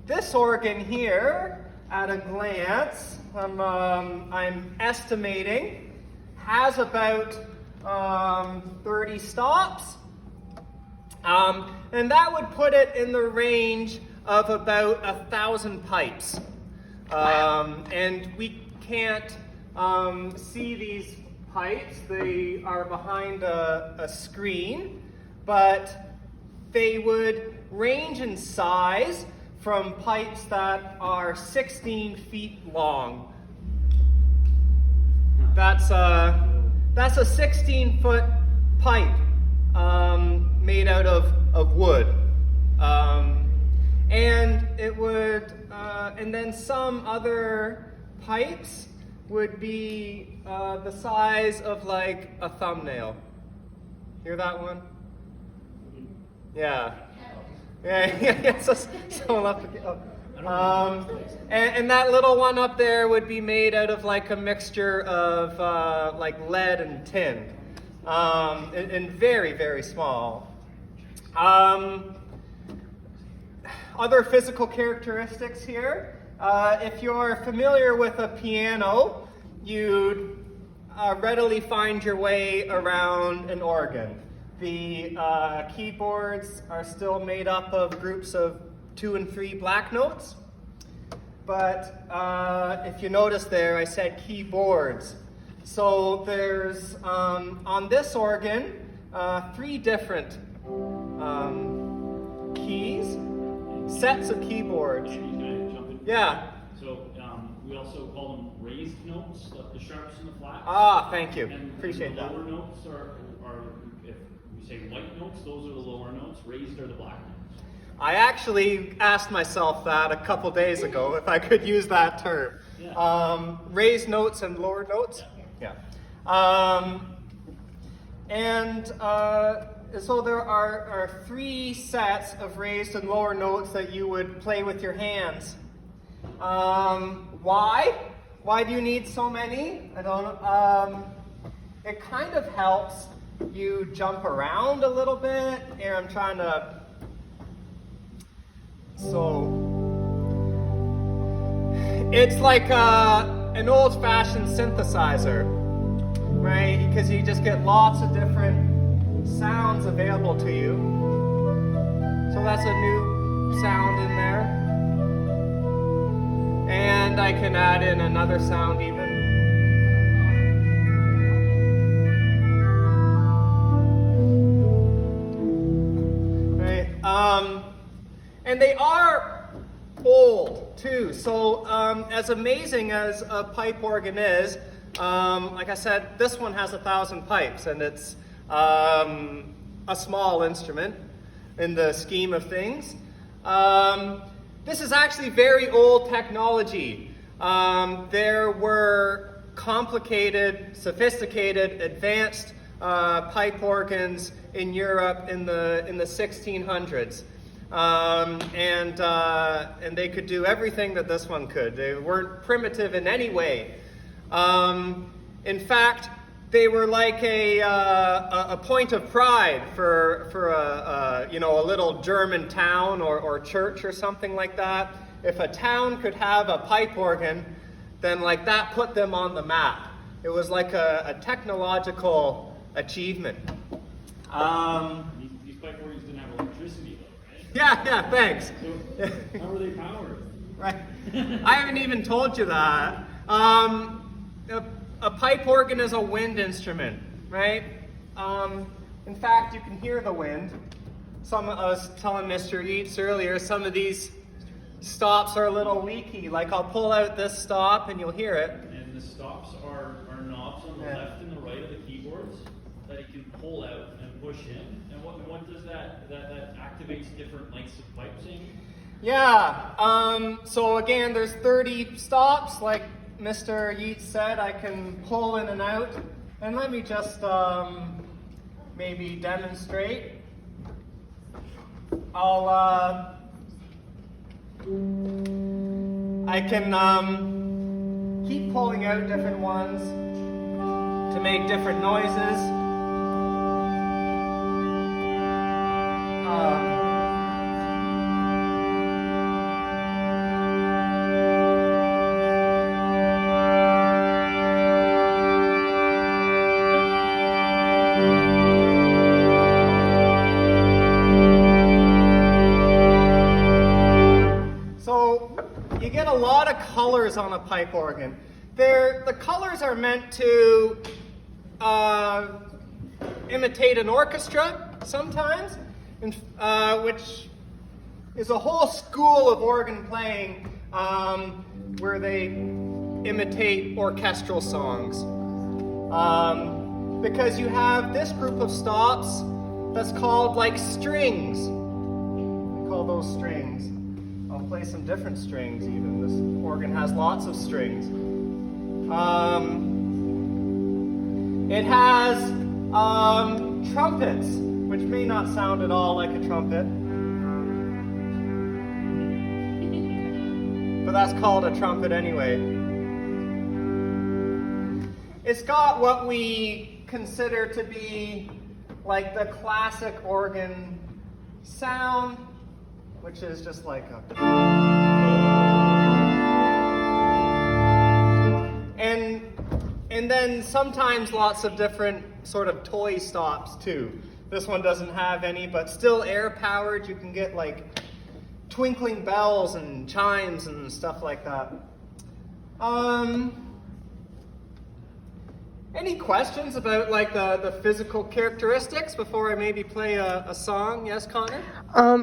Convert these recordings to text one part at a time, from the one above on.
This organ here, at a glance, I'm estimating, has about 30 stops. And that would put it in the range of about 1,000 pipes. And we can't see these pipes. They are behind a screen, but they would range in size from pipes that are 16 feet long. That's a 16-foot pipe made out of wood. And it would, and then some other pipes would be the size of like a thumbnail. Hear that one? Yeah. Yeah. So and that little one up there would be made out of like a mixture of like lead and tin, and very, very small. Other physical characteristics here. If you're familiar with a piano, you'd readily find your way around an organ. The keyboards are still made up of groups of 2 and 3 black notes. But if you notice there, I said keyboards. So there's, on this organ, 3 different keys, sets of keyboards. Can I jump in? Yeah. So we also call them raised notes, the sharps and the flats. Ah, thank you. And Appreciate that. the lower notes are, if we say white notes, those are the lower notes. Raised are the black notes. I actually asked myself that a couple days ago, if I could use that term. Yeah. Raised notes and lower notes? Yeah. So there are 3 sets of raised and lower notes that you would play with your hands. Why? Why do you need so many? I don't know. It kind of helps you jump around a little bit. Here I'm trying to... So, it's like an old-fashioned synthesizer, right? Because you just get lots of different sounds available to you. So that's a new sound in there. And I can add in another sound even. Right. And they are old too. So as amazing as a pipe organ is, like I said, this one has 1,000 pipes, and it's a small instrument in the scheme of things. This is actually very old technology. There were complicated, sophisticated, advanced pipe organs in Europe in the 1600s. And they could do everything that this one could. They weren't primitive in any way. In fact, they were like a point of pride for a little German town or church or something like that. If a town could have a pipe organ, then like that put them on the map. It was like a technological achievement. These pipe organs didn't have electricity though, right? Yeah, thanks. So how were they powered? Right. I haven't even told you that. A pipe organ is a wind instrument, right? In fact, you can hear the wind. I was telling Mr. Eats earlier, some of these stops are a little leaky. Like I'll pull out this stop and you'll hear it. And the stops are knobs on the left and the right of the keyboards that you can pull out and push in. And what does that activates different lengths of pipe singing? Yeah. So again, there's 30 stops, like Mr. Yeats said. I can pull in and out. And let me just maybe demonstrate. I can keep pulling out different ones to make different noises. you get a lot of colors on a pipe organ. The colors are meant to imitate an orchestra sometimes, which is a whole school of organ playing where they imitate orchestral songs. Because you have this group of stops that's called like strings. We call those strings. I'll play some different strings even. This organ has lots of strings. It has trumpets, which may not sound at all like a trumpet. But that's called a trumpet anyway. It's got what we consider to be like the classic organ sound, which is just like a... And then sometimes lots of different sort of toy stops too. This one doesn't have any, but still air powered. You can get like twinkling bells and chimes and stuff like that. Any questions about like the physical characteristics before I maybe play a song? Yes, Connor?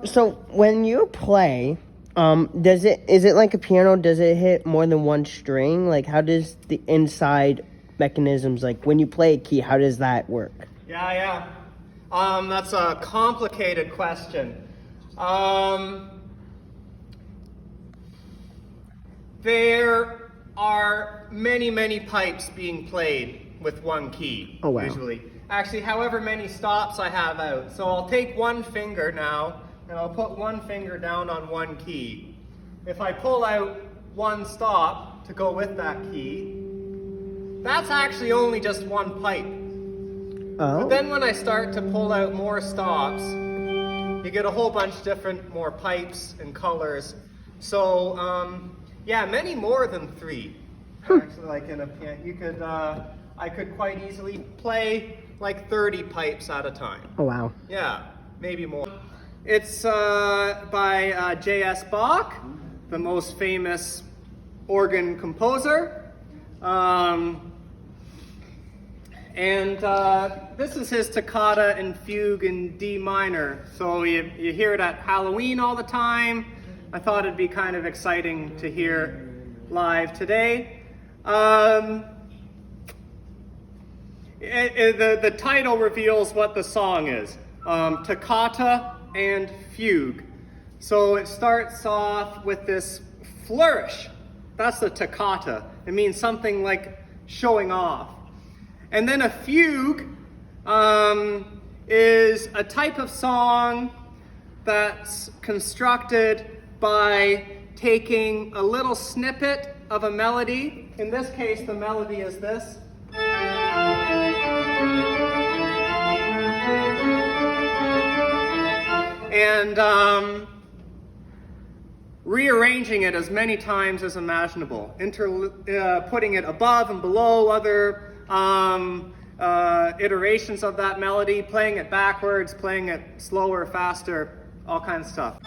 So when you play, is it like a piano? Does it hit more than one string? Like, how does the inside mechanisms, like when you play a key, how does that work? Yeah. That's a complicated question. There are many pipes being played with one key, oh, wow. Usually. Actually, however many stops I have out. So I'll take one finger now, and I'll put one finger down on one key. If I pull out one stop to go with that key, that's actually only just one pipe. Oh. But then when I start to pull out more stops, you get a whole bunch different more pipes and colors. So, yeah, many more than 3. Actually, like in a piano, you could, I could quite easily play like 30 pipes at a time. Oh, wow. Yeah, maybe more. It's by J.S. Bach, the most famous organ composer. This is his Toccata and Fugue in D minor. So you hear it at Halloween all the time. I thought it'd be kind of exciting to hear live today. The title reveals what the song is. Toccata and Fugue. So it starts off with this flourish. That's the toccata. It means something like showing off. And then a fugue is a type of song that's constructed by taking a little snippet of a melody. In this case, the melody is this. And rearranging it as many times as imaginable, putting it above and below other iterations of that melody, playing it backwards, playing it slower, faster, all kinds of stuff.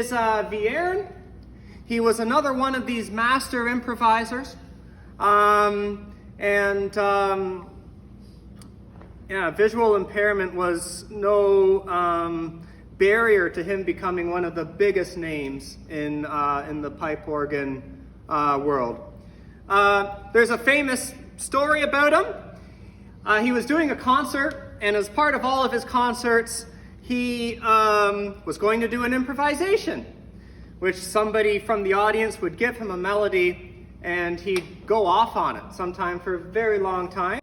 is Vierne. He was another one of these master improvisers. Visual impairment was no barrier to him becoming one of the biggest names in the pipe organ world. There's a famous story about him. He was doing a concert, and as part of all of his concerts, he was going to do an improvisation, which somebody from the audience would give him a melody, and he'd go off on it, sometime for a very long time.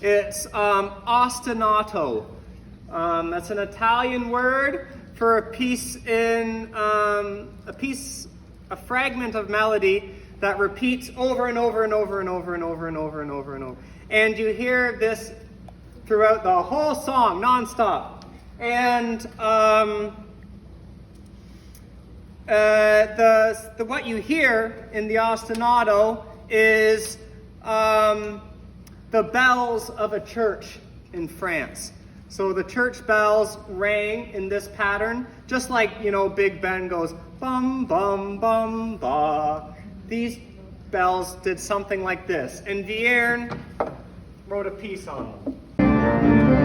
It's ostinato. That's an Italian word for a piece in a fragment of melody that repeats over and over and over and over and over and over and over and over. And you hear this throughout the whole song, nonstop. And what you hear in the ostinato is the bells of a church in France. So the church bells rang in this pattern, just like, you know, Big Ben goes bum bum bum ba. These bells did something like this, and Vierne wrote a piece on them.